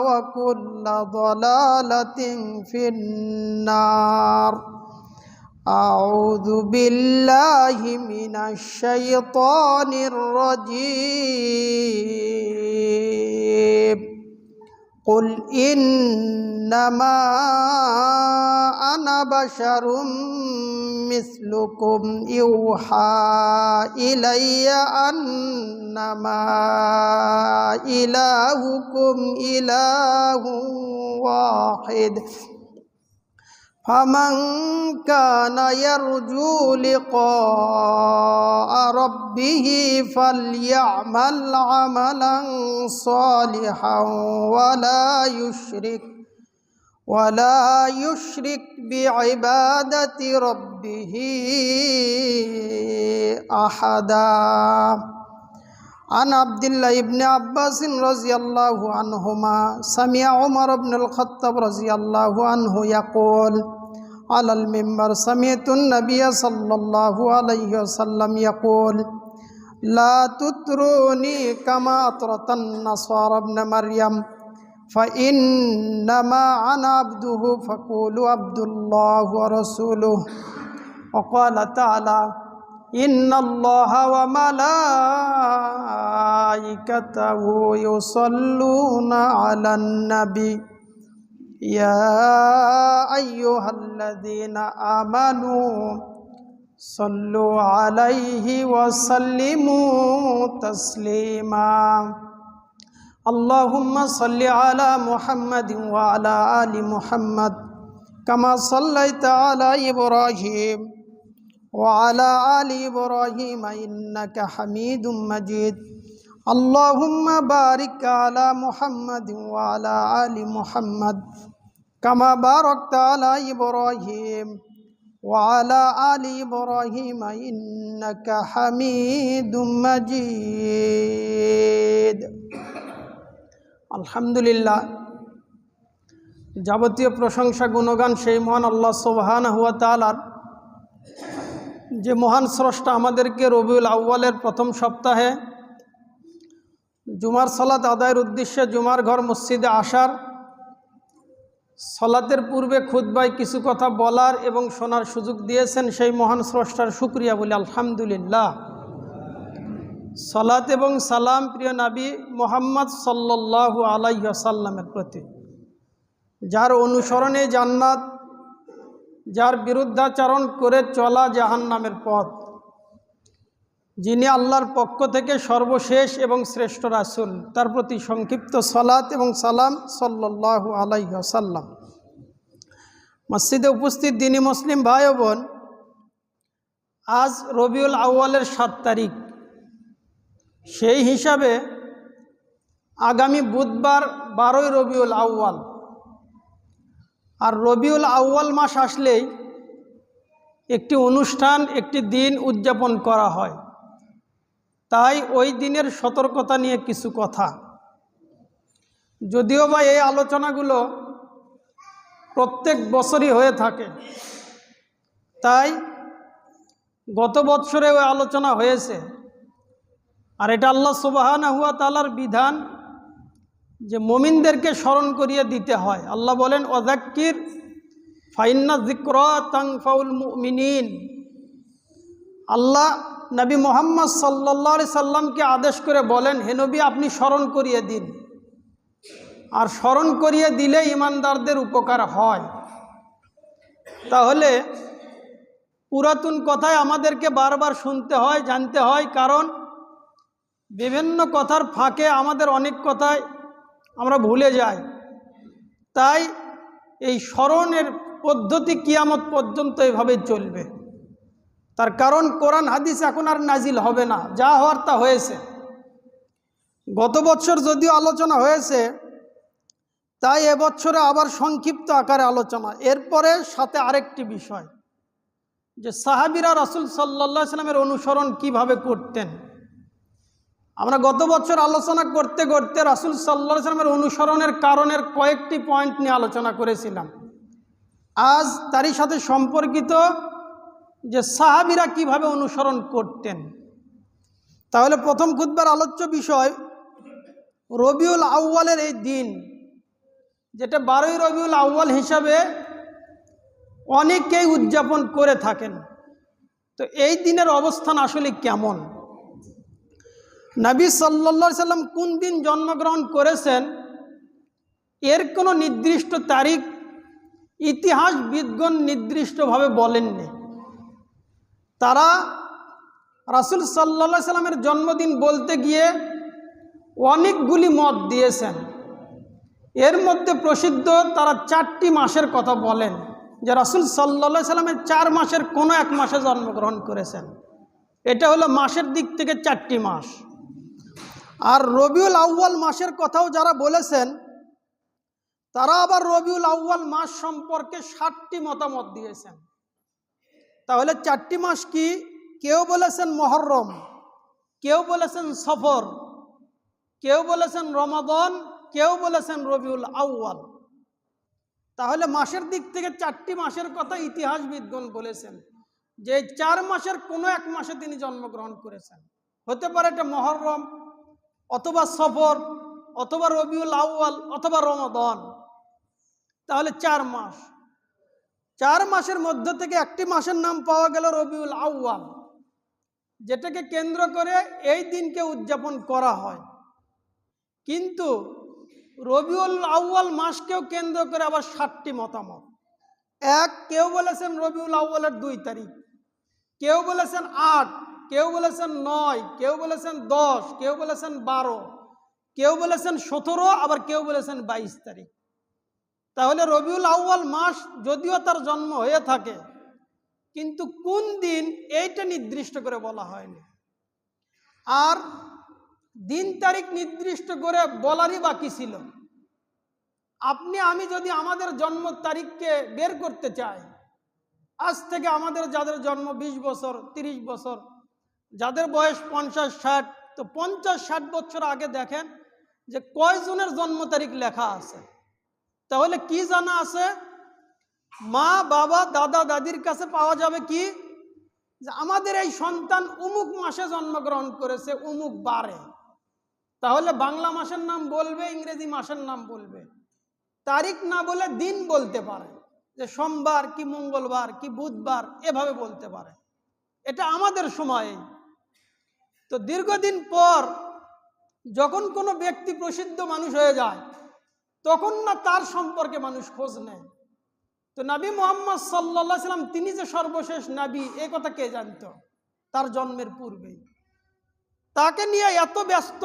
وكل ضلالة في النار. أعوذ بالله من الشيطان الرجيم. قل إنما أنا بشر مثلكم يوحى إلي أنما إلهكم إله واحد فمن كان يرجو لقاء ربه فليعمل عملا صالحا ولا يشرك بعبادة ربه أحدا. عن عبد الله بن عباس رضي الله عنهما سمع عمر بن الخطاب رضي الله عنه يقول على المنبر: سمعت النبي صلى الله عليه وسلم يقول: لا تطروني كما أطرت النصارى ابن مريم فإنما أنا عبده فقولوا عبد الله ورسوله. وقال تعالى: إن الله وملائكته يصلون على النبي يا أيها الذين آمنوا صلوا عليه وسلموا تسليما. اللهم صل على محمد وعلى آل محمد كما صليت على إبراهيم وعلى آل إبراهيم إنك حميد مجيد. اللهم بارك على محمد وعلى آل محمد كما باركت على إبراهيم وعلى آل إبراهيم إنك حميد مجيد. আলহামদুলিল্লাহ, যাবতীয় প্রশংসা গুণগান সেই মহান আল্লাহ সুবহানাহু ওয়া তাআলার, যে মহান স্রষ্টা আমাদেরকে রবিউল আউয়ালের প্রথম সপ্তাহে জুমার সালাত আদায়ের উদ্দেশ্যে জুমার ঘর মসজিদে আসার, সালাতের পূর্বে খুতবায় কিছু কথা বলার এবং শোনার সুযোগ দিয়েছেন, সেই মহান স্রষ্টার শুকরিয়া বলি আলহামদুলিল্লাহ। সালাত এবং সালাম প্রিয় নবী মুহাম্মদ সাল্লাল্লাহু আলাইহি ওয়াসাল্লামের প্রতি, যার অনুসরণে জান্নাত, যার বিরুদ্ধাচরণ করে চলা জাহান্নামের পথ, যিনি আল্লাহর পক্ষ থেকে সর্বশেষ এবং শ্রেষ্ঠ রাসূল, তার প্রতি সংক্ষিপ্ত সালাত এবং সালাম সাল্লাল্লাহু আলাইহি ওয়াসাল্লাম। মসজিদে উপস্থিত দ্বীনি মুসলিম ভাই ও বোন, আজ রবিউল আউয়ালের 7 তারিখ। সেই হিসাবে আগামী বুধবার 12ই রবিউল আউয়াল। আর রবিউল আউয়াল মাস আসলেই একটি অনুষ্ঠান, একটি দিন উদযাপন করা হয়। তাই ওই দিনের সতর্কতা নিয়ে কিছু কথা, যদিও বা এই আলোচনাগুলো প্রত্যেক বছরই হয়ে থাকে, তাই গত বছরে ওই আলোচনা হয়েছে। আর এটা আল্লাহ সুবহানাহু ওয়া তাআলার বিধান যে মুমিনদেরকে স্মরণ করিয়ে দিতে হয়। আল্লাহ বলেন, ওয়াযাক্কির ফাইন্না যিকরা তানফাউল মুমিনিন। আল্লাহ নবী মুহাম্মদ সাল্লাল্লাহু আলাইহি সাল্লামকে আদেশ করে বলেন, হে নবী, আপনি স্মরণ করিয়ে দিন। আর স্মরণ করিয়ে দিলে ঈমানদারদের উপকার হয়। তাহলে পুরাতন কথায় আমাদেরকে বারবার শুনতে হয়, জানতে হয়, কারণ বিভিন্ন কথার ফাঁকে আমাদের অনেক কথাই আমরা ভুলে যাই। তাই এই স্মরণের পদ্ধতি কিয়ামত পর্যন্ত এভাবে চলবে। তার কারণ কোরআন হাদিস এখন আর নাজিল হবে না, যা হওয়ার তা হয়েছে। গত বছর যদিও আলোচনা হয়েছে, তাই এবছরে আবার সংক্ষিপ্ত আকারে আলোচনা। এরপরে সাথে আরেকটি বিষয়, যে সাহাবীরা রাসূল সাল্লাল্লাহু আলাইহি সাল্লামের অনুসরণ কিভাবে করতেন। আমরা গত বছর আলোচনা করতে করতে রাসূল সাল্লাল্লাহু আলাইহি সাল্লামের অনুসরণের কারণের কয়েকটি পয়েন্ট নিয়ে আলোচনা করেছিলাম। আজ তারই সাথে সম্পর্কিত যে সাহাবীরা কিভাবে অনুসরণ করতেন। তাহলে প্রথম খুতবার আলোচ্য বিষয় রবিউল আউয়ালের এই দিন, যেটা 12ই রবিউল আউয়াল হিসাবে অনেকেই উদযাপন করে থাকেন। তো এই দিনের অবস্থান আসলে কেমন? নবী সাল্লাল্লাহু আলাইহি সাল্লাম কোন দিন জন্মগ্রহণ করেছেন এর কোনো নির্দিষ্ট তারিখ ইতিহাসবিদগণ নির্দিষ্টভাবে বলেননি। তারা রাসূল সাল্লাল্লাহু আলাইহি সাল্লামের জন্মদিন বলতে গিয়ে অনেকগুলি মত দিয়েছেন। এর মধ্যে প্রসিদ্ধ তারা 4টি মাসের কথা বলেন, যে রাসূল সাল্লাল্লাহু আলাইহি সাল্লামের 4 মাসের কোনো এক মাসে জন্মগ্রহণ করেছেন। এটা হলো মাসের দিক থেকে 4টি মাস। আর রবিউল আউয়াল মাসের কথাও যারা বলেছেন তারা আবার রবিউল আউয়াল মাস সম্পর্কে 60টি মতামত দিয়েছেন। তাহলে 4টি মাস কি? কেউ বলেছেন মুহররম, কেউ বলেছেন সফর, কেউ বলেছেন রমাদান, কেউ বলেছেন রবিউল আউয়াল। তাহলে মাসের দিক থেকে 4টি মাসের কথা ইতিহাসবিদগণ বলেছেন, যে 4 মাসের কোনো এক মাসে তিনি জন্মগ্রহণ করেছেন। হতে পারে এটা মুহররম, অথবা সফর, অথবা রবিউল আউয়াল, অথবা রমাদান। তাহলে 4 মাস। 4 মাসের মধ্য থেকে একটি মাসের নাম পাওয়া গেল রবিউল আউয়াল, যেটাকে কেন্দ্র করে এই দিনকে উদযাপন করা হয়। কিন্তু রবিউল আউয়াল মাসকেও কেন্দ্র করে আবার 60টি মতামত। কেউ বলেছেন রবিউল আউয়ালের 2 তারিখ, কেউ বলেছেন 8, কেউ বলেছেন 9, কেউ বলেছেন 10, কেউ বলেছেন 12, কেউ বলেছেন 17, আবার কেউ বলেছেন 22 তারিখ। তাহলে রবিউল আউয়াল মাস যদিও তার জন্ম হয়ে থাকে, কিন্তু কোন দিন এইটা নির্দিষ্ট করে বলা হয়নি। আর দিন তারিখ নির্দিষ্ট করে বলারই বাকি ছিল। আপনি আমি যদি আমাদের জন্ম তারিখকে বের করতে চাই, আজ থেকে আমাদের যাদের জন্ম 20 বছর, 30 বছর, যাদের বয়স 50-60, তো 50-60 বছর আগে দেখেন যে কয়জনের জন্ম তারিখ লেখা আছে। তাহলে কি জানা আছে? মা, বাবা, দাদা, দাদির কাছে পাওয়া যাবে কি, যে আমাদের এই সন্তান অমুক মাসে জন্মগ্রহণ করেছে, অমুক বারে। তাহলে বাংলা মাসের নাম বলবে, ইংরেজি মাসের নাম বলবে, তারিখ না বলে দিন বলতে পারে, যে সোমবার কি মঙ্গলবার কি বুধবার, এভাবে বলতে পারে। এটা আমাদের সময়ে। তো দীর্ঘদিন পর যখন কোনো ব্যক্তি প্রসিদ্ধ মানুষ হয়ে যায়, তখন না তার সম্পর্কে মানুষ খোঁজ নেয়। তো নবী মুহাম্মদ সাল্লাল্লাহু আলাইহি সাল্লাম তিনি যে সর্বশেষ নবী, এই কথা কে জানত? তার জন্মের পূর্বেই। তাকে নিয়ে এত ব্যস্ত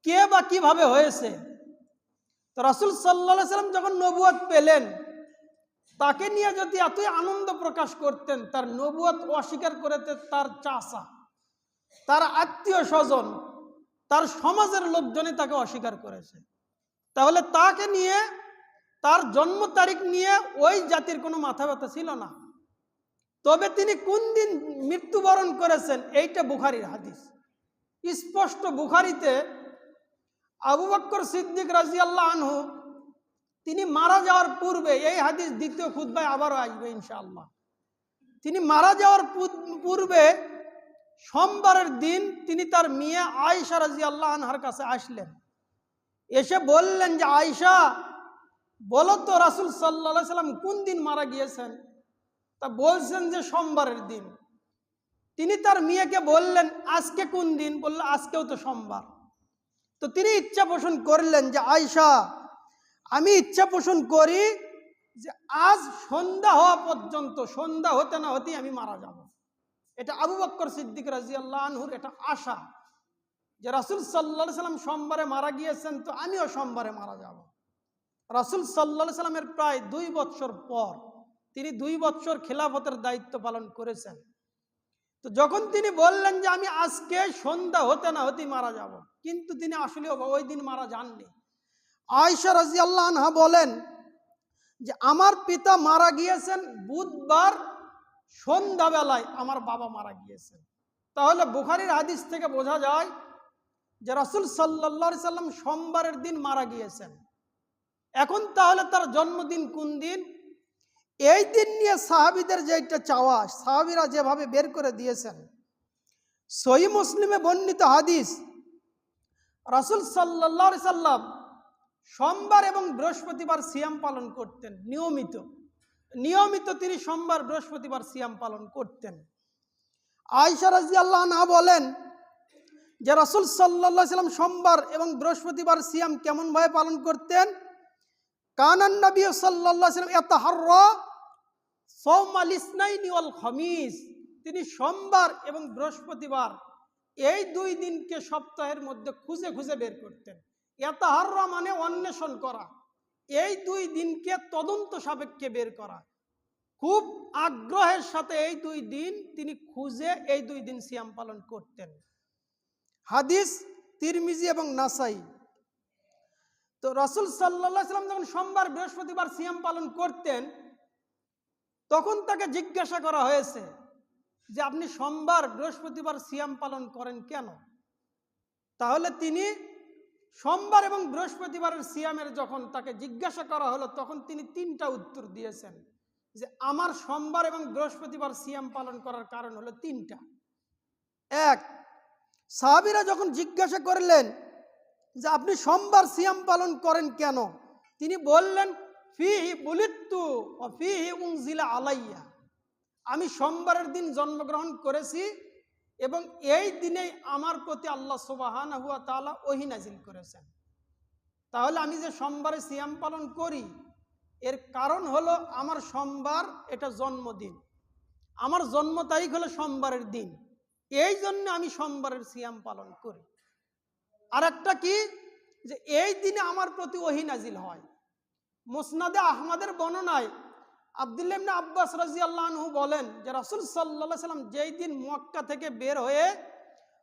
কে বা কিভাবে হয়েছে? তো রাসূল সাল্লাল্লাহু আলাইহি সাল্লাম যখন নবুয়ত পেলেন, তাকে নিয়ে যদি এতই আনন্দ প্রকাশ করতেন, তার নবুয়ত অস্বীকার করতে তার চাচা, তার আত্মীয় স্বজন, তার সমাজের লোকজনই তাকে অস্বীকার করেছে। তাহলে তাকে নিয়ে, তার জন্ম তারিখ নিয়ে ওই জাতির কোনো মাথা ব্যথা ছিল না। তবে তিনি কোন দিন মৃত্যুবরণ করেছেন এইটা বুখারীর হাদিস। স্পষ্ট বুখারীতে আবু বকর সিদ্দিক রাদিয়াল্লাহু আনহু তিনি মারা যাওয়ার পূর্বে, এই হাদিস দ্বিতীয় খুতবায় আবারও আসবে ইনশাআল্লাহ, তিনি মারা যাওয়ার পূর্বে সোমবারের দিন তিনি তার মেয়ে আয়েশা রাদিয়াল্লাহু আনহার কাছে আসলেন। এসে বললেন যে, আয়েশা বলো তো রাসূল সাল্লাল্লাহু আলাইহি সাল্লাম কোন দিন মারা গিয়েছেন? তা বলছেন যে সোমবারের দিন। তিনি তার মেয়েকে বললেন, আজকে কোন দিন? বলল, আজকেও তো সোমবার। তো তিনি ইচ্ছা পোষণ করলেন যে, আয়েশা আমি ইচ্ছা পোষণ করি যে আজ সন্ধ্যা হওয়া পর্যন্ত, সন্ধ্যা হতে না হতেই আমি মারা যাব। এটা আবু বকর সিদ্দিক রাদিয়াল্লাহু আনহুর এটা আশা, যে রাসূল সাল্লাল্লাহু আলাইহি সাল্লাম সোমবারে মারা গিয়েছেন, তো আমিও সোমবারে মারা যাব। রাসূল সাল্লাল্লাহু আলাইহি সাল্লামের প্রায় 2 বছর পর তিনি 2 বছর খেলাফতের দায়িত্ব পালন করেছেন। তো যখন তিনি বললেন যে আমি আজকে সন্ধ্যা হতে না হতেই মারা যাব, কিন্তু তিনি আসলে ওই দিন মারা যাননি। আয়েশা রাদিয়াল্লাহু আনহা বলেন যে আমার পিতা মারা গিয়েছেন বুধবার সন্ধ্যাবেলায়, আমার বাবা মারা গিয়েছেন। তাহলে বুখারীর হাদিস থেকে বোঝা যায় যে রাসূল সাল্লাল্লাহু আলাইহি সাল্লাম সোমবারের দিন মারা গিয়েছেন। এখন তাহলে তার জন্মদিন কোন দিন? এই দিন নিয়ে সাহাবীদের যে একটা চাওয়া, সাহাবীরা যেভাবে বের করে দিয়েছেন। সহিহ মুসলিমে বর্ণিত হাদিস, রাসূল সাল্লাল্লাহু আলাইহি সাল্লাম সোমবার এবং বৃহস্পতিবার সিয়াম পালন করতেন নিয়মিত। তিনি সোমবার বৃহস্পতিবার সিয়াম পালন করতেন। আয়েশা রাদিয়াল্লাহু আনহা বলেন যে রাসূল সাল্লাল্লাহু আলাইহি সাল্লাম সোমবার এবং বৃহস্পতিবার সিয়াম কেমনভাবে পালন করতেন? কানান নবী সাল্লাল্লাহু আলাইহি সাল্লাম ইয়াতাহাররা সাওমাল ইসনাইনি ওয়াল খামিস, তিনি সোমবার এবং বৃহস্পতিবার এই দুই দিনকে সপ্তাহের মধ্যে খুঁজে খুঁজে বের করতেন। ইয়াতাহাররা মানে অন্বেষণ করা, এই দুই দিনকে তদন্ত সাপেক্ষে বের করা, খুব আগ্রহের সাথে এই দুই দিন তিনি খুঁজে এই দুই দিন সিয়াম পালন করতেন। হাদিস তিরমিজি এবং নাসাই। তো রাসূল সাল্লাল্লাহু আলাইহি সাল্লাম যখন সোমবার বৃহস্পতিবার সিয়াম পালন করতেন, তখন তাকে জিজ্ঞাসা করা হয়েছে যে আপনি সোমবার বৃহস্পতিবার সিয়াম পালন করেন কেন? তাহলে তিনি সোমবার এবং বৃহস্পতিবারের সিয়ামের যখন তাকে জিজ্ঞাসা করা হলো, তখন তিনি তিনটা উত্তর দিয়েছেন যে আমার সোমবার এবং বৃহস্পতিবার সিয়াম পালন করার কারণ হলো তিনটা। এক, সাহাবীরা যখন জিজ্ঞাসা করলেন যে আপনি সোমবার সিয়াম পালন করেন কেন, তিনি বললেন ফিহি বুলিত্তু ওয়া ফিহি উনজিলা আলাইয়া, আমি সোমবারের দিন জন্মগ্রহণ করেছি এবং এই দিনেই আমার প্রতি আল্লাহ সুবহানাহু ওয়া তাআলা ওহী নাজিল করেছেন। তাহলে আমি যে সোমবারে সিয়াম পালন করি এর কারণ হলো আমার সোমবার এটা জন্মদিন, আমার জন্ম তারিখ হলো সোমবারের দিন, এই জন্য আমি সোমবারের সিয়াম পালন করি। আর একটা কি, যে এই দিনে আমার প্রতি ওহী নাজিল হয়। মুসনাদে আহমদের বর্ণনায় আব্দুল্লাহ ইবনে আব্বাস রাদিয়াল্লাহু আনহু বলেন যে রাসূল সাল্লাল্লাহু আলাইহি সাল্লাম যেই দিন মক্কা থেকে বের হয়ে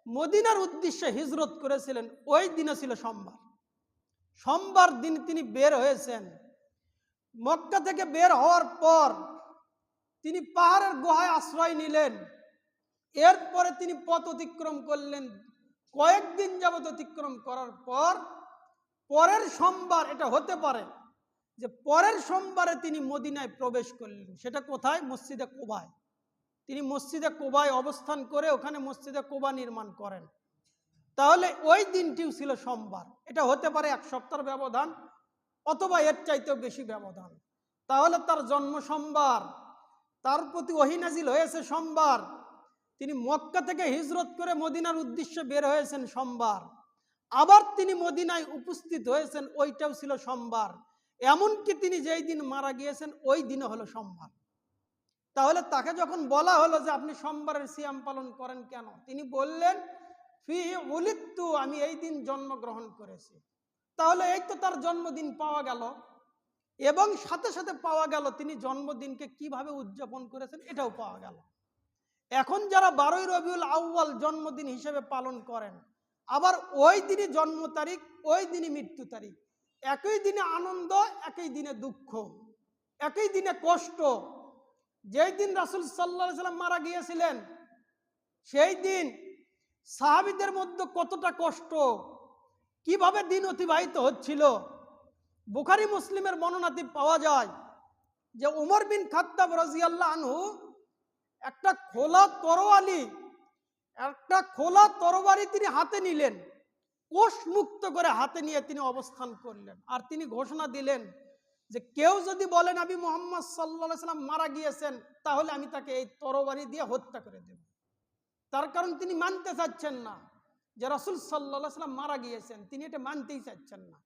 মদিনার উদ্দেশ্যে হিজরত করেছিলেন ওই দিনে ছিল সোমবার। সোমবার দিন তিনি বের হয়েছেন। মক্কা থেকে বের হওয়ার পর তিনি পাহাড়ের গুহায় আশ্রয় নিলেন। এরপরে তিনি পথ অতিক্রম করলেন। কয়েকদিন যাবত অতিক্রম করার পর পরের সোমবার, এটা হতে পারে যে পরের সোমবারে তিনি মদিনায় প্রবেশ করলেন। সেটা কোথায়? মসজিদে কুবায়। তিনি মসজিদে কুবায় অবস্থান করে ওখানে মসজিদে কুবা নির্মাণ করেন। তাহলে ওই দিনটিও ছিল সোমবার। এটা হতে পারে এক সপ্তাহের ব্যবধান অথবা এর চাইতেও বেশি ব্যবধান। তাহলে তার জন্ম সোমবার, তার প্রতি ওহী নাজিল হয়েছে সোমবার, তিনি মক্কা থেকে হিজরত করে মদিনার উদ্দেশ্যে বের হয়েছেন সোমবার, আবার তিনি মদিনায় উপস্থিত হয়েছেন ওইটাও ছিল সোমবার, এমনকি তিনি যেই দিন মারা গিয়েছেন ওই দিনও হলো সোমবার। তাহলে তাকে যখন বলা হলো যে আপনি সোমবারের সিয়াম পালন করেন কেন, তিনি বললেন ফিহি উলিদতু, আমি এই দিন জন্মগ্রহণ করেছি। তাহলে এই তো তার জন্মদিন পাওয়া গেল এবং সাথে সাথে পাওয়া গেল তিনি জন্মদিনকে কিভাবে উদযাপন করেছেন এটাও পাওয়া গেল। এখন যারা 12ই রবিউল আউয়াল জন্মদিন হিসেবে পালন করেন, আবার ওই দিনই জন্ম তারিখ, ওই দিনই মৃত্যু তারিখ, একই দিনে আনন্দ, একই দিনে দুঃখ, একই দিনে কষ্ট। যেই দিন রাসূল সাল্লাল্লাহু আলাইহি সাল্লাম মারা গিয়েছিলেন সেই দিন সাহাবীদের মধ্যে কতটা কষ্ট, কিভাবে দিন অতিবাহিত হচ্ছিল। বুখারী মুসলিমের বর্ণনাতে পাওয়া যায় যে উমর বিন খাত্তাব রাদিয়াল্লাহু আনহু একটা খোলা তরবারি তিনি হাতে নিলেন, কোষ মুক্ত করে হাতে নিয়ে তিনি অবস্থান করলেন। আর তিনি ঘোষণা দিলেন যে কেউ যদি বলে নবী মুহাম্মদ সাল্লাল্লাহু আলাইহি সাল্লাম মারা গিয়েছেন তাহলে আমি তাকে এই তরবারি দিয়ে হত্যা করে দেব। তার কারণ তিনি মানতে চাচ্ছেন না যে রাসূল সাল্লাল্লাহু আলাইহি সাল্লাম মারা গিয়েছেন, তিনি এটা মানতেই চাচ্ছেন না।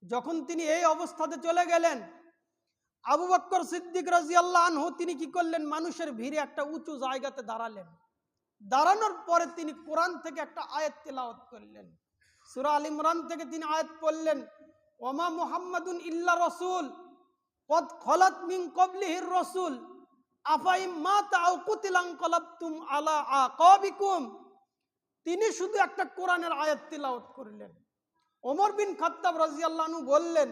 যখন তিনি এই অবস্থাতে চলে গেলেন, আবু বকর সিদ্দিক রাদিয়াল্লাহু আনহু তিনি কি করলেন, মানুষের ভিড়ে একটা উঁচু জায়গাতে দাঁড়ালেন। দাঁড়ানোর পরে তিনি কোরআন থেকে একটা আয়াত তেলাওয়াত করলেন। সূরা আল ইমরান থেকে তিনি আয়াত পড়লেন, ওমা মুহাম্মাদুন ইল্লা রাসূল কদ খলাত মিন ক্বাবলিহির রাসূল আফাইম মাতা আও কুতিলান কলাবতুম আলা আকাবিকুম। তিনি শুধু একটা কোরআনের আয়াত তেলাওয়াত করলেন। ওমর বিন খাত্তাব রাদিয়াল্লাহু আনহু বললেন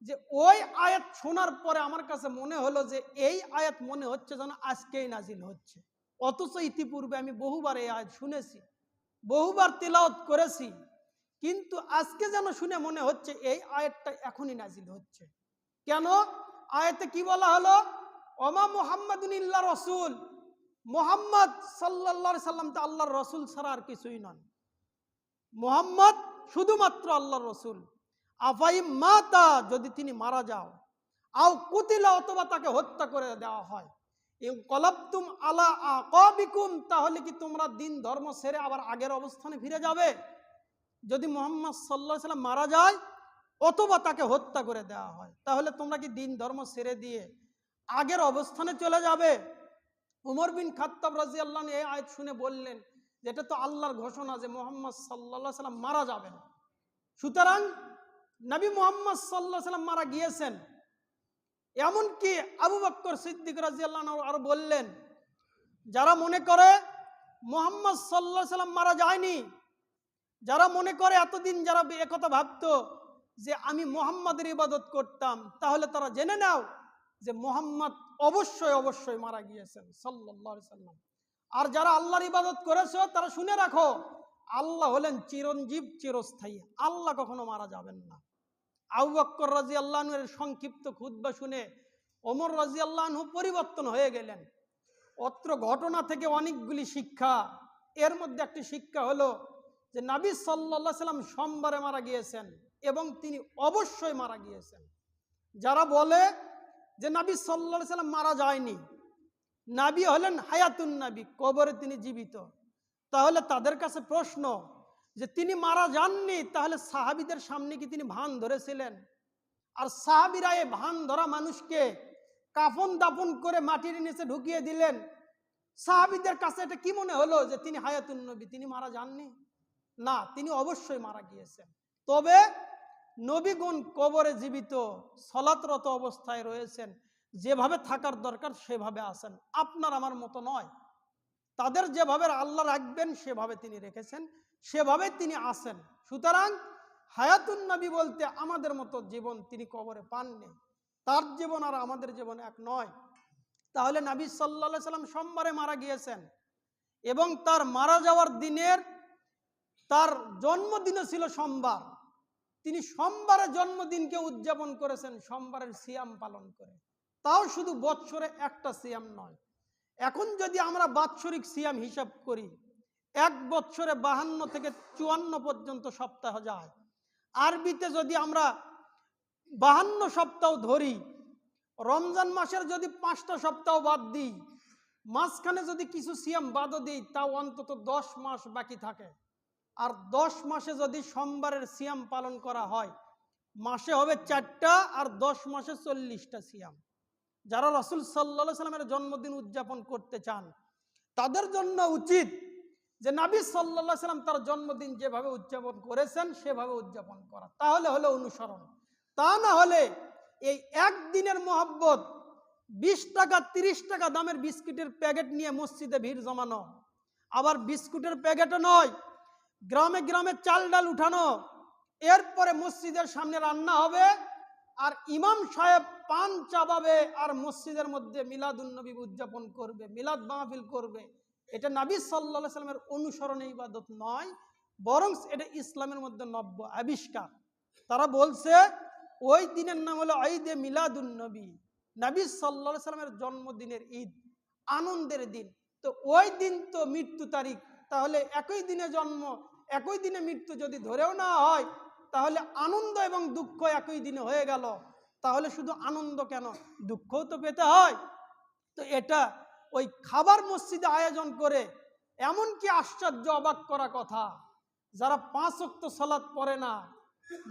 যে ওই আয়াত শোনার পরে আমার কাছে মনে হলো যে এই আয়াত মনে হচ্ছে যেন আজকেই নাজিল হচ্ছে, অথচ ইতিপূর্বে আমি বহুবার এই আয়াত শুনেছি, বহুবার তেলাওয়াত করেছি, কিন্তু আজকে যেন শুনে মনে হচ্ছে এই আয়াতটা এখনই নাজিল হচ্ছে। কেন? আয়াতে কি বলা হলো, ওমা মুহাম্মাদুন ইল্লা রাসূল, মুহাম্মদ সাল্লাল্লাহু আলাইহি সাল্লাম তো আল্লাহর রাসূল ছাড়া আর কিছুই নন, মুহাম্মদ শুধুমাত্র আল্লাহর রাসূল। আফাইম মাতা, যদি তিনি মারা যাও, আও কুতিলা, অথবা তাকে হত্যা করে দেওয়া হয়, ইনকালাবতুম আলা আকাবিকুম, তাহলে কি তোমরা দিন ধর্ম ছেড়ে আবার আগের অবস্থানে ফিরে যাবে? যদি মুহাম্মদ সাল্লাল্লাহু আলাইহি সাল্লাম মারা যায় অথবা তাকে হত্যা করে দেওয়া হয়, তাহলে তোমরা কি দিন ধর্ম ছেড়ে দিয়ে আগের অবস্থানে চলে যাবে? উমর বিন খাত্তাব রাদিয়াল্লাহু আনহু এই আয়াত শুনে বললেন, যেটা তো আল্লাহর ঘোষণা যে মুহাম্মদ সাল্লাল্লাহু আলাইহি সাল্লাম মারা যাবেন, সুতরাং নবী মুহাম্মদ সাল্লাল্লাহু আলাইহি সাল্লাম মারা গিয়েছেন। এমনকি আবু বকর সিদ্দিক রাদিয়াল্লাহু আনহু আরো বললেন, যারা মনে করে মুহাম্মদ সাল্লাল্লাহু আলাইহি সাল্লাম মারা যায়নি, যারা মনে করে এতদিন যারা একথা ভাবতো যে আমি মুহাম্মাদের ইবাদত করতাম, তাহলে তারা জেনে নাও যে মুহাম্মদ অবশ্যই অবশ্যই মারা গিয়েছেন সাল্লাল্লাহু আলাইহি সাল্লাম। আর যারা আল্লাহর ইবাদত করেছো তারা শুনে রাখো, আল্লাহ হলেন চিরঞ্জীব, চিরস্থায়ী, আল্লাহ কখনো মারা যাবেন না। আবু বকর রাদিয়াল্লাহু আনহু এর সংক্ষিপ্ত খুতবা শুনে ওমর রাদিয়াল্লাহু আনহু পরিবর্তন হয়ে গেলেন। অত্র ঘটনা থেকে অনেকগুলি শিক্ষা, এর মধ্যে একটি শিক্ষা হলো যে নবী সাল্লাল্লাহু আলাইহি সাল্লাম সোমবারে মারা গিয়েছেন এবং তিনি অবশ্যই মারা গিয়েছেন। যারা বলে যে নবী সাল্লাল্লাহু আলাইহি সাল্লাম মারা যায়নি, নবী হলেন হায়াতুন নবী, কবরে তিনি জীবিত, তাহলে তাদের কাছে প্রশ্ন যে তিনি মারা যাননি, তাহলে সাহাবীদের সামনে কি তিনি ভান ধরেছিলেন? আর সাহাবীরা এই ভান ধরা মানুষকে কাফন দাফন করে মাটির নিচে ঢুকিয়ে দিলেন, সাহাবীদের কাছে এটা কি মনে হলো যে তিনি হায়াতুন নবী, তিনি মারা যাননি? না, তিনি অবশ্যই মারা গিয়েছেন। তবে নবীগণ কবরে জীবিত, সালাতরত অবস্থায় রয়েছেন, যেভাবে থাকার দরকার সেভাবে আছেন, আপনার আমার মতো নয়। তাদের যেভাবে আল্লাহ রাখবেন সেভাবে তিনি রেখেছেন, সেভাবে তিনি আছেন। সুতরাং হায়াতুন নবী বলতে আমাদের মতো জীবন তিনি কবরে পাননি, তার জীবন আর আমাদের জীবন এক নয়। তাহলে নবী সাল্লাল্লাহু আলাইহি সাল্লাম সোমবারে মারা গিয়েছেন এবং তার মারা যাওয়ার দিনের তার জন্মদিনও ছিল সোমবার, তিনি সোমবারের জন্মদিনকে উদযাপন করেছেন সোমবারের সিয়াম পালন করে, তাও শুধু বৎসরে একটা সিয়াম নয়। এখন যদি আমরা বাৎসরিক সিয়াম হিসাব করি, এক বৎসরে 52 থেকে 54 পর্যন্ত সপ্তাহ যায়। আরবিতে যদি আমরা 52 সপ্তাহ ধরি, রমজান মাসের যদি 5টা সপ্তাহ বাদ দিই, মাঝখানে যদি কিছু সিয়াম বাদও দিই, তাও অন্তত 10 মাস বাকি থাকে। আর 10 মাসে যদি সোমবারের সিয়াম পালন করা হয়, মাসে হবে 4টা, আর 10 মাসে 40টা সিয়াম। যারা রাসূল সাল্লাল্লাহু আলাইহি সাল্লামের জন্মদিন উদযাপন করতে চান, তাদের জন্য উচিত যে নবী সাল্লাল্লাহু আলাইহি সাল্লাম তার জন্মদিন যেভাবে উদযাপন করেছেন সেভাবে উদযাপন করা, তাহলে হলো অনুসরণ। তা না হলে এই একদিনের মহব্বত 20 টাকা 30 টাকা দামের বিস্কুটের প্যাকেট নিয়ে মসজিদে ভিড় জমানো, আবার বিস্কুটের প্যাকেটও নয়, গ্রামে গ্রামে চাল ডাল উঠানো, এরপরে মসজিদের সামনে রান্না হবে আর ইমাম সাহেব পান চাবাবে আর মসজিদের মধ্যে মিলাদুন নবী উদযাপন করবে, মিলাদ মাহফিল করবে, এটা নবী সাল্লাল্লাহু আলাইহি সাল্লামের অনুসরণে ইবাদত নয়, বরং এটা ইসলামের মধ্যে নব্য আবিষ্কার। তারা বলছে ওই দিনের নাম হলো ঈদে মিলাদুন নবী, নবী সাল্লাল্লাহু আলাইহি সাল্লামের জন্মদিনের ঈদ, আনন্দের দিন। তো ওই দিন তো মৃত্যু তারিখ, তাহলে একই দিনে জন্ম একই দিনে মৃত্যু যদি ধরেও না হয়, তাহলে আনন্দ এবং দুঃখ একই দিনে হয়ে গেল, তাহলে শুধু আনন্দ কেন, দুঃখও তো পেতে হয়। তো এটা ওই খাবার মসজিদে আয়োজন করে, এমনকি আশ্চর্য অবাক করা কথা, যারা 5 ওয়াক্ত সালাত পড়ে না,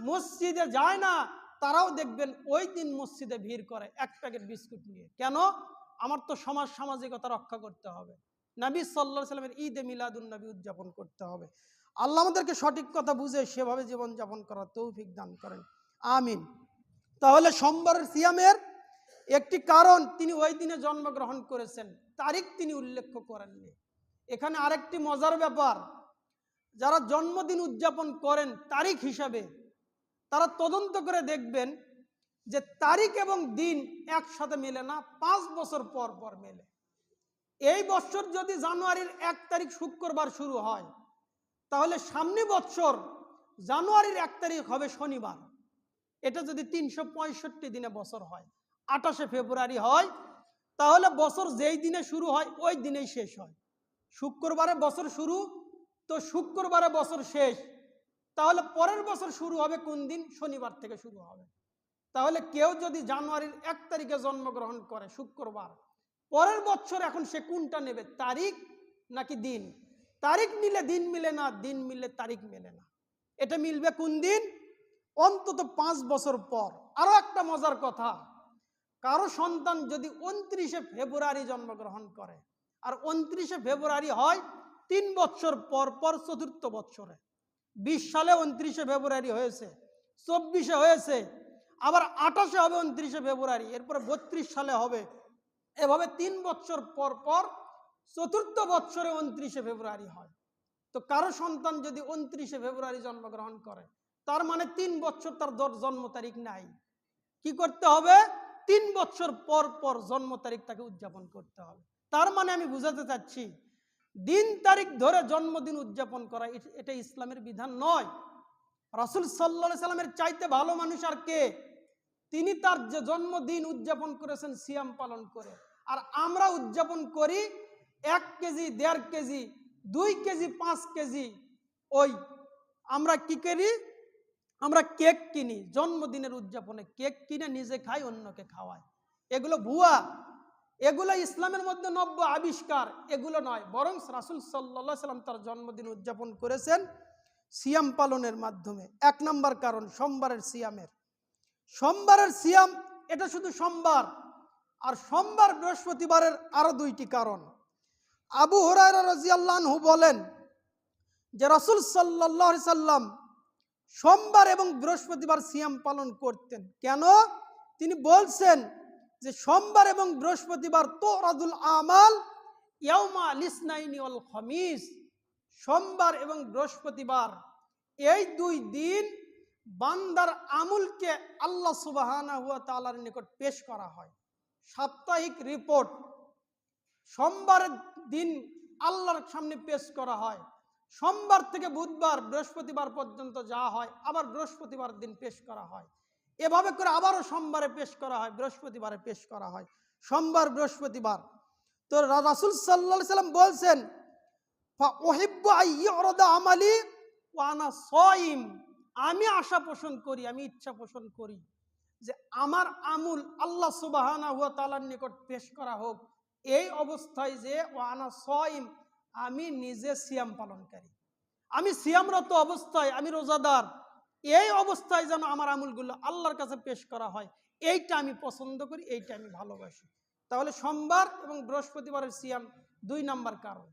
মসজিদে যায় না, তারাও দেখবেন ওই দিন মসজিদে ভিড় করে এক প্যাকেট বিস্কুট নিয়ে। কেন? আমার তো সমাজ সামাজিকতা রক্ষা করতে হবে, নবী সাল্লাল্লাহু আলাইহি সাল্লামের ঈদে মিলাদুন নবী উদযাপন করতে হবে। আল্লাহ আমাদেরকে সঠিক কথা বুঝে সেভাবে জীবন যাপন করার তৌফিক দান করেন, আমিন। তাহলে সোমবারের সিয়ামের একটি কারণ, তিনি ওই দিনে জন্মগ্রহণ করেছেন, তারিখ তিনি উল্লেখ করেননি। এখানে আরেকটি মজার ব্যাপার, যারা জন্মদিন উদযাপন করেন তারিখ হিসাবে, তারা তদন্ত করে দেখবেন যে তারিখ এবং দিন একসাথে মেলে না, 5 বছর পর পর মেলে। এই বছর যদি জানুয়ারির 1 তারিখ শুক্রবার শুরু হয়, তাহলে সামনে বছর জানুয়ারির 1 তারিখ হবে শনিবার। এটা যদি 365 দিনে বছর হয়, 28শে ফেব্রুয়ারি হয়, তাহলে বছর যেই দিনে শুরু হয় ওই দিনেই শেষ হয়। শুক্রবারে বছর শুরু, তো শুক্রবারে বছর শেষ, তাহলে পরের বছর শুরু হবে কোন দিন? শনিবার থেকে শুরু হবে। তাহলে কেউ যদি জানুয়ারির 1 তারিখে জন্মগ্রহণ করে, শুক্রবার, পরের বছর এখন সে কোনটা নেবে, তারিখ নাকি দিন? তারিখ নিলে দিন মিলে না, দিন মিললে তারিখ মেলে না। এটা মিলবে কোন দিন? অন্তত 5 বছর পর। আরো একটা মজার কথা, কারো সন্তান যদি 29শে ফেব্রুয়ারি জন্মগ্রহণ করে, আর 29শে ফেব্রুয়ারি হয় 3 বছর পর পর, চতুর্থ বছরে। 20 সালে 29শে ফেব্রুয়ারি হয়েছে, 24-এ হয়েছে, আবার 28-এ হবে 29শে ফেব্রুয়ারি, এরপরে 32 সালে হবে। এভাবে 3 বছর পর পর চতুর্থ বছরে 29শে ফেব্রুয়ারি হয়। তো কারো সন্তান যদি 29শে ফেব্রুয়ারি জন্মগ্রহণ করে, তার মানে 3 বছর তার জন্ম তারিখ নাই। কি করতে হবে? 3 বছর পর পর জন্ম তারিখ তাকে উদযাপন করতে হবে। তার মানে আমি বুঝাতে চাচ্ছি, দিন তারিখ ধরে জন্মদিন উদযাপন করা এটা ইসলামের বিধান নয়। রাসূল সাল্লাল্লাহু আলাইহি সাল্লামের চাইতে ভালো মানুষ আর কে? তিনি তার যে জন্মদিন উদযাপন করেছেন সিয়াম পালন করে, আর আমরা উদযাপন করি 1 কেজি, 1.5 কেজি, 2 কেজি, 5 কেজি। ওই আমরা কি করি? আমরা কেক কিনি, জন্মদিনের উদযাপনে কেক কিনে নিজে খাই, অন্যকে খাওয়াই। এগুলো ভুয়া, এগুলো ইসলামের মধ্যে নব্য আবিষ্কার, এগুলো নয়। বরং রাসূল সাল্লাল্লাহু আলাইহি সাল্লাম তার জন্মদিন উদযাপন করেছেন সিয়াম পালনের মাধ্যমে। 1 নম্বর কারণ সোমবারের সিয়ামের। সোমবারের সিয়াম এটা শুধু সোমবার, আর সোমবার বৃহস্পতিবারের আরো 2টি কারণ। আবু হুরায়রা রাদিয়াল্লাহু আনহু বলেন যে রাসূল সাল্লাল্লাহু আলাইহি সাল্লাম সোমবার এবং বৃহস্পতিবার সিয়াম পালন করতেন। কেন? তিনি বলছেন যে সোমবার এবং বৃহস্পতিবার তুরাদুল আমাল ইয়াউমা লিসনাইনি ওয়াল খামিস। সোমবার এবং বৃহস্পতিবার এই 2 দিন বান্দার আমলকে আল্লাহ সুবহানাহু ওয়া তাআলার নিকট পেশ করা হয়। সাপ্তাহিক রিপোর্ট সোমবারের দিন আল্লাহর সামনে পেশ করা হয়। সোমবার থেকে বুধবার, বৃহস্পতিবার পর্যন্ত যা হয়, আবার বৃহস্পতিবার দিন পেশ করা হয়। এভাবে করে আবারও সোমবারে পেশ করা হয়, বৃহস্পতিবারে পেশ করা হয়, সোমবার বৃহস্পতিবার। তো রাসূল সাল্লাল্লাহু আলাইহি সাল্লাম বলছেন, ফা উহিব্বু আইয়ুরদা আমালি ওয়া আনা সাইম। আমি আশা পোষণ করি, আমি ইচ্ছা পোষণ করি যে আমার আমল আল্লাহ সুবহানাহু ওয়া তাআলার নিকট পেশ করা হোক এই অবস্থায় যে ওয়া আনা সাইম, আমি নিজে সিয়াম পালনকারী, আমি সিয়ামরত অবস্থায়, আমি রোজাদার, এই অবস্থায় যেন আমার আমলগুলো আল্লাহর কাছে পেশ করা হয়, এইটা আমি পছন্দ করি, এইটা আমি ভালোবাসি। তাহলে সোমবার এবং বৃহস্পতিবারের সিয়াম 2 নম্বর কারণ।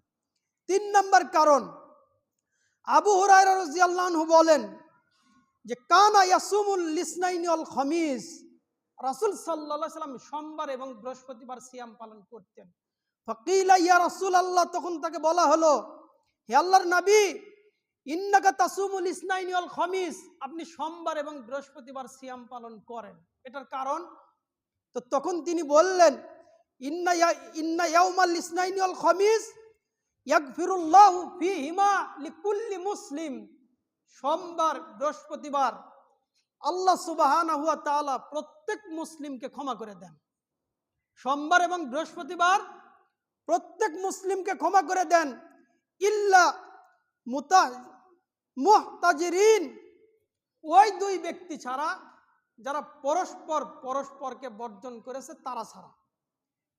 3 নম্বর কারণ, আবু হুরায়রা রাদিয়াল্লাহু আনহু বলেন যে কানা ইয়াসুমুল লিসনাইনি ওয়াল খামিস। রাসূল সাল্লাল্লাহু আলাইহি সাল্লাম সোমবার এবং বৃহস্পতিবার সিয়াম পালন করতেন। ফাকিলা ইয়া রাসূলুল্লাহ, তখন তাকে বলা হলো, হে আল্লাহর নবী, ইন্নাকা তাসুমুল ইসনাইনি ওয়াল খামিস, আপনি সোমবার এবং বৃহস্পতিবার সিয়াম পালন করেন, এটার কারণ? তো তখন তিনি বললেন, ইন্না ইয়াউমাল ইসনাইনি ওয়াল খামিস ইয়াগফিরুল্লাহু ফীহিমা লিকুল্লি মুসলিম। সোমবার বৃহস্পতিবার আল্লাহ সুবহানাহু ওয়া তাআলা প্রত্যেক মুসলিমকে ক্ষমা করে দেন। সোমবার এবং বৃহস্পতিবার প্রত্যেক মুসলিমকে ক্ষমা করে দেন, ইল্লা মুহতাজিরিন, ওই 2 ব্যক্তি ছাড়া, যারা পরস্পরকে বর্জন করেছে তারা ছাড়া।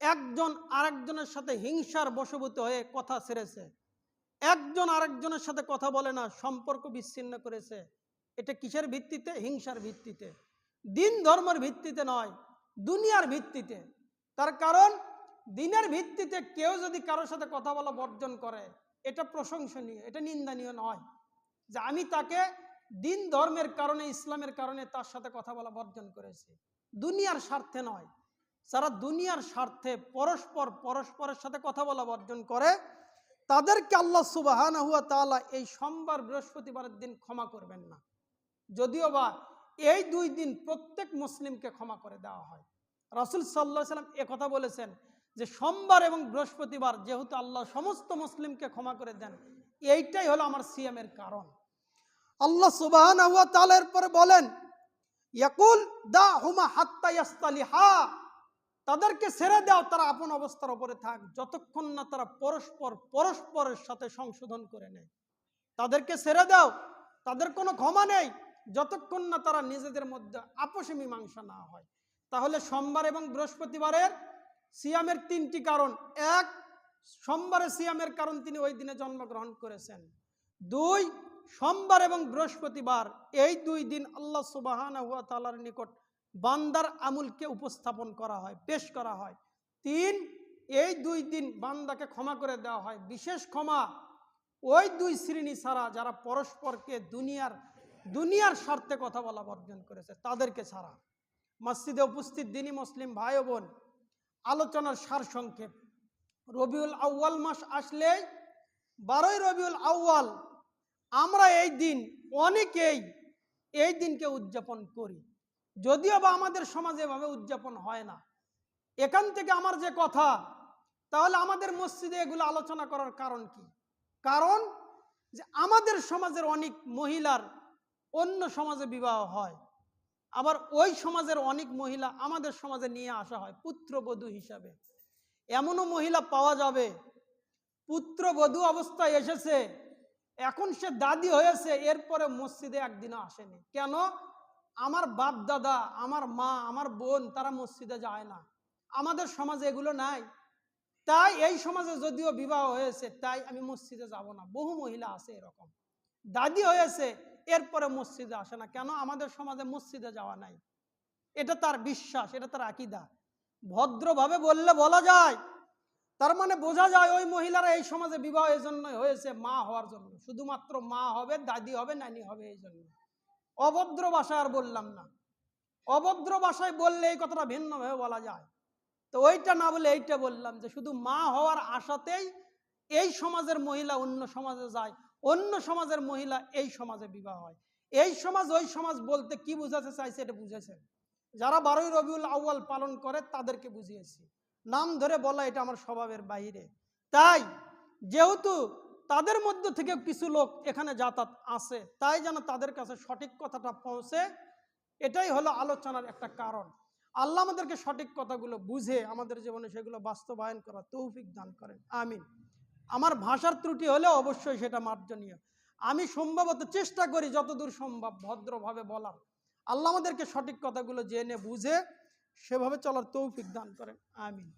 একজন আরেকজনের সাথে হিংসার বশবর্তী হয়ে কথা ছেড়েছে, একজন আরেকজনের সাথে কথা বলে না, সম্পর্ক বিচ্ছিন্ন করেছে। এটা কিসের ভিত্তিতে? হিংসার ভিত্তিতে, দিন ধর্মের ভিত্তিতে নয়, দুনিয়ার ভিত্তিতে। তার কারণ দিনের ভিত্তিতে কেউ যদি কারোর সাথে কথা বলা বর্জন করে, এটা প্রশংসনীয়, এটা নিন্দনীয় নয়। যে আমি তাকে দিন ধর্মের কারণে, ইসলামের কারণে তার সাথে কথা বলা বর্জন করেছি, দুনিয়ার স্বার্থে নয়। যারা দুনিয়ার স্বার্থে পরস্পরের সাথে কথা বলা বর্জন করে, তাদেরকে আল্লাহ সুবহানাহু ওয়া তাআলা এই সোমবার বৃহস্পতিবারের দিন ক্ষমা করবেন না। যদিও বা এই 2 দিন প্রত্যেক মুসলিমকে ক্ষমা করে দেওয়া হয়। রাসূল সাল্লাল্লাহু আলাইহি সাল্লাম কথা বলেছেন যে সোমবার এবং বৃহস্পতিবার যেহেতু আল্লাহ সমস্ত মুসলিমকে ক্ষমা করে দেন, এইটাই হলো আমার সিয়ামের কারণ। আল্লাহ সুবহানাহু ওয়া তাআলা এরপরে বলেন, ইয়াকুল দাহুমা হাত্তা ইয়াস্তালিহা, তাদেরকে ছেড়ে দাও, তারা আপন অবস্থার উপরে থাক, যতক্ষণ না তারা পরস্পরের সাথে সংশোধন করে নেয়। তাদেরকে ছেড়ে দাও, তাদের কোনো ক্ষমা নেই যতক্ষণ না তারা নিজেদের মধ্যে আপোষে মীমাংসা না হয়। তাহলে সোমবার এবং বৃহস্পতিবারের সিয়ামের 3টি কারণ। 1, সোমবারে সিয়ামের কারণ তিনি ওই দিনে জন্মগ্রহণ করেছেন। 2, সোমবার এবং বৃহস্পতিবার এই 2 দিন আল্লাহ সুবহানাহু ওয়া তাআলার নিকট বান্দার আমলকে উপস্থাপন করা হয়, পেশ করা হয়। 3, এই 2 দিন বান্দাকে ক্ষমা করে দেওয়া হয়। বিশেষ ক্ষমা ওই 2 শ্রেণী ছাড়া যারা পরস্পরকে দুনিয়ার স্বার্থে কথা বলা বর্জন করেছে তাদেরকে ছাড়া। মসজিদে উপস্থিত দিনী মুসলিম ভাই ও বোন, আলোচনার সারসংক্ষেপ। রবিউল আউয়াল মাস আসলে 12ই রবিউল আউয়াল আমরা এই দিন অনেকেই এই দিনকে উদযাপন করি, যদিও বা আমাদের সমাজে এভাবে উদযাপন হয় না। এখান থেকে আমার যে কথা, তাহলে আমাদের মসজিদে এগুলো আলোচনা করার কারণ কি? কারণ যে আমাদের সমাজের অনেক মহিলার অন্য সমাজে বিবাহ হয়, আবার ওই সমাজের অনেক মহিলা আমাদের সমাজে নিয়ে আসা হয় পুত্রবধূ হিসাবে। এমনও মহিলা পাওয়া যাবে পুত্রবধূ অবস্থায় এসেছে, এখন সে দাদি হয়েছে, এরপরে মসজিদে একদিনও আসেনি। কেন? আমার বাপ দাদা, আমার মা, আমার বোন তারা মসজিদে যায় না, আমাদের সমাজে এগুলো নাই, তাই এই সমাজে যদিও বিবাহ হয়েছে তাই আমি মসজিদে যাব না। বহু মহিলা আছে এরকম, দাদি হয়েছে এরপরে মসজিদে আসে না। কেন? আমাদের সমাজে মসজিদে যাওয়া নাই। এটা তার বিশ্বাস, এটা তার আকীদা। ভদ্রভাবে বললে বলা যায়, তার মানে বোঝা যায় ওই মহিলারা এই সমাজে বিবাহ এই জন্যই হয়েছে, মা হওয়ার জন্য, শুধুমাত্র মা হবে, দাদি হবে, নানি হবে এই জন্য। অভদ্র ভাষায় আর বললাম না। অভদ্র ভাষায় বললে এই কথাটা ভিন্নভাবে বলা যায়, তো ওইটা না বলে এইটা বললাম যে শুধু মা হওয়ার আশাতেই এই সমাজের মহিলা অন্য সমাজে যায়, অন্য সমাজের মহিলা এই সমাজে বিবাহ হয়। এই সমাজ ওই সমাজ বলতে কি বুঝাতে চাইছে এটা বুঝেছেন? যারা 12ই রবিউল আউয়াল পালন করে তাদেরকে বুঝিয়েছি, নাম ধরে বলা এটা আমার স্বভাবের বাইরে। তাই যেহেতু তাদের মধ্য থেকে কিছু লোক এখানে যাতায়াত আছে, তাই যেন তাদের কাছে সঠিক কথাটা পৌঁছে, এটাই হলো আলোচনার একটা কারণ। আল্লাহ আমাদেরকে সঠিক কথাগুলো বুঝে আমাদের জীবনে সেগুলো বাস্তবায়ন করার তৌফিক দান করেন, আমিন। আমার ভাষার ত্রুটি হলে অবশ্যই সেটা মার্জনীয়। আমি সম্ভবত চেষ্টা করি যতদূর সম্ভব ভদ্রভাবে বলার। আল্লাহ আমাদেরকে সঠিক কথাগুলো জেনে বুঝে সেভাবে চলার তৌফিক দান করেন, আমিন।